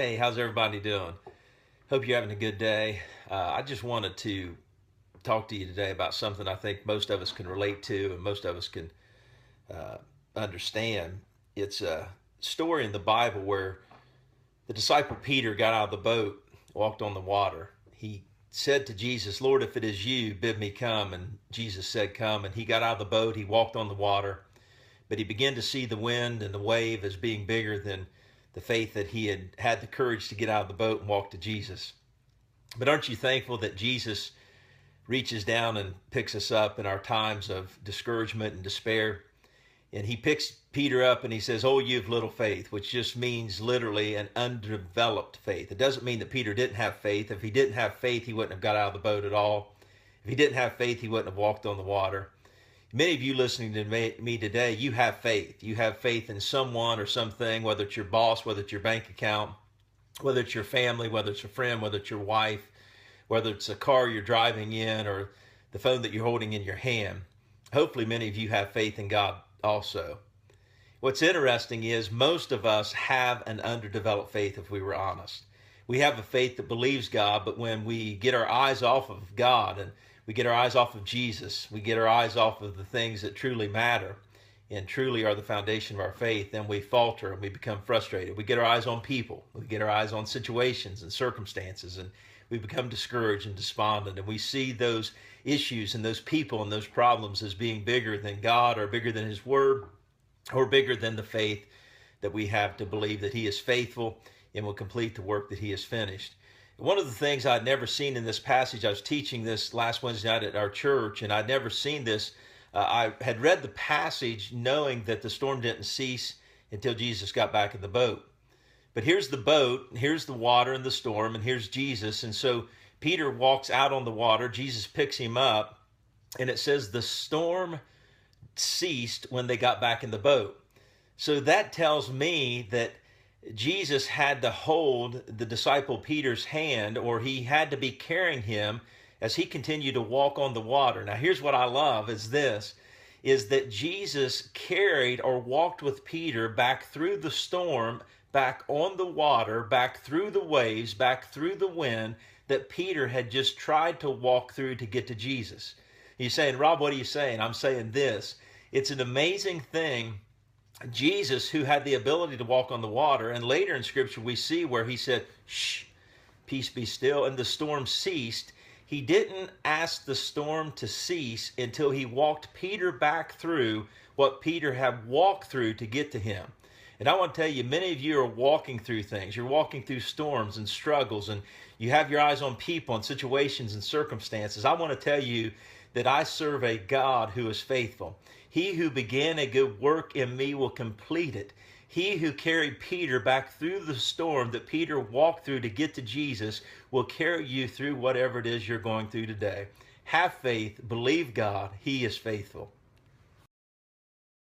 Hey, how's everybody doing? Hope you're having a good day. I just wanted to talk to you today about something I think most of us can relate to and most of us can uh, understand. It's a story in the Bible where the disciple Peter got out of the boat, walked on the water. He said to Jesus, Lord, if it is you, bid me come. And Jesus said, come. And he got out of the boat, he walked on the water, but he began to see the wind and the wave as being bigger than the faith that he had had the courage to get out of the boat and walk to Jesus. But aren't you thankful that Jesus reaches down and picks us up in our times of discouragement and despair? And he picks Peter up and he says, oh, you have little faith, which just means literally an undeveloped faith. It doesn't mean that Peter didn't have faith. If he didn't have faith, he wouldn't have got out of the boat at all. If he didn't have faith, he wouldn't have walked on the water. Many of you listening to me today, you have faith. You have faith in someone or something, whether it's your boss, whether it's your bank account, whether it's your family, whether it's a friend, whether it's your wife, whether it's a car you're driving in or the phone that you're holding in your hand. Hopefully many of you have faith in God also. What's interesting is most of us have an underdeveloped faith, if we were honest. We have a faith that believes God, but when we get our eyes off of God and we get our eyes off of Jesus, we get our eyes off of the things that truly matter and truly are the foundation of our faith, then we falter and we become frustrated. We get our eyes on people, we get our eyes on situations and circumstances, and we become discouraged and despondent, and we see those issues and those people and those problems as being bigger than God or bigger than His Word or bigger than the faith that we have to believe that He is faithful and will complete the work that He has finished. One of the things I'd never seen in this passage, I was teaching this last Wednesday night at our church, and I'd never seen this. I had read the passage knowing that the storm didn't cease until Jesus got back in the boat. But here's the boat, here's the water and the storm, and here's Jesus. And so Peter walks out on the water, Jesus picks him up, and it says the storm ceased when they got back in the boat. So that tells me that Jesus had to hold the disciple Peter's hand, or he had to be carrying him as he continued to walk on the water. Now here's what I love is that Jesus carried or walked with Peter back through the storm, back on the water, back through the waves, back through the wind that Peter had just tried to walk through to get to Jesus. You're saying, Rob, what are you saying? I'm saying this. It's an amazing thing. Jesus, who had the ability to walk on the water, and later in Scripture we see where he said, shh, peace be still, and the storm ceased. He didn't ask the storm to cease until he walked Peter back through what Peter had walked through to get to him. And I want to tell you, many of you are walking through things. You're walking through storms and struggles, and you have your eyes on people and situations and circumstances. I want to tell you that I serve a God who is faithful. He who began a good work in me will complete it. He who carried Peter back through the storm that Peter walked through to get to Jesus will carry you through whatever it is you're going through today. Have faith, believe God, He is faithful.